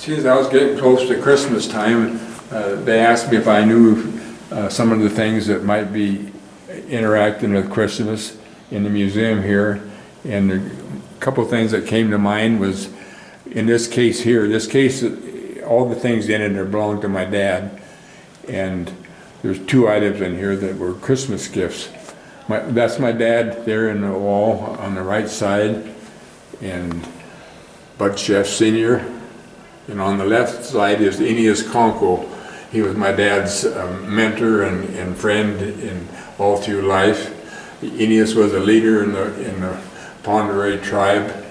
Since I was getting close to Christmas time, they asked me if I knew some of the things that might be interacting with Christmas in the museum here. And a couple of things that came to mind was, in this case here, all the things in it belonged to my dad. And there's 2 items in here that were Christmas gifts. That's my dad there in the wall on the right side, and Cheff Jr. And on the left side is Conco. He was my dad's mentor and friend in all through life. Eneas was a leader in the Pend Oreille tribe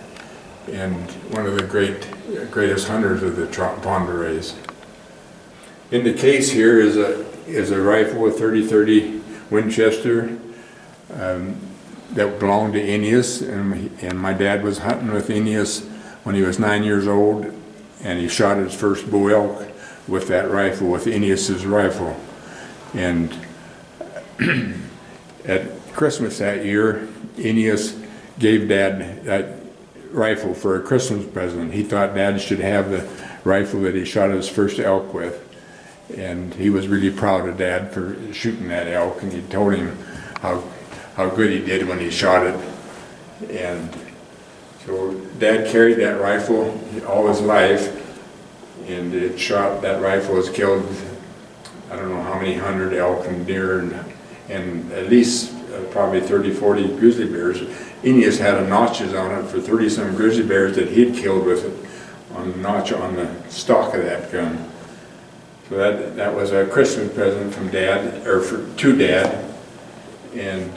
and one of the greatest hunters of the Pend Oreilles. In the case here is a rifle, a 30-30 Winchester that belonged to Eneas, and my dad was hunting with Eneas when he was 9 years old, and he shot his first bull elk with that rifle, with Eneas's rifle. And at Christmas that year, Eneas gave Dad that rifle for a Christmas present. He thought Dad should have the rifle that he shot his first elk with. And he was really proud of Dad for shooting that elk, and he told him how good he did when he shot it. And so Dad carried that rifle all his life, and that rifle has killed, I don't know how many hundred elk and deer and at least probably 30-40 grizzly bears. Eneas had notches on it for 30-some grizzly bears that he'd killed with it, on a notch on the stock of that gun. So that was a Christmas present from Dad, or to Dad. And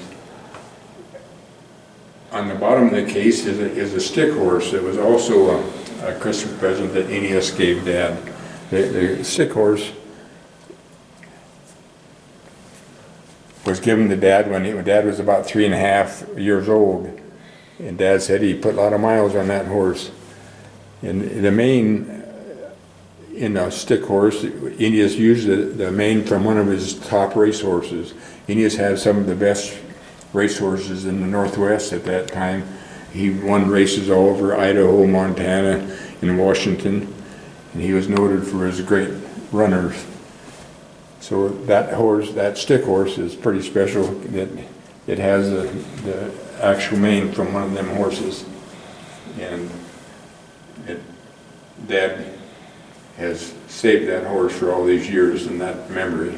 on the bottom of the case is a stick horse that was also a Christmas present that Eneas gave Dad. The stick horse was given to Dad when Dad was about 3.5 years old. And Dad said he put a lot of miles on that horse. And the mane in a stick horse, Eneas used the mane from one of his top race horses. Eneas had some of the best race horses in the Northwest at that time. He won races all over Idaho, Montana, and Washington, and he was noted for his great runners. So that stick horse is pretty special. That it has the actual mane from one of them horses, and Dad has saved that horse for all these years in that memory.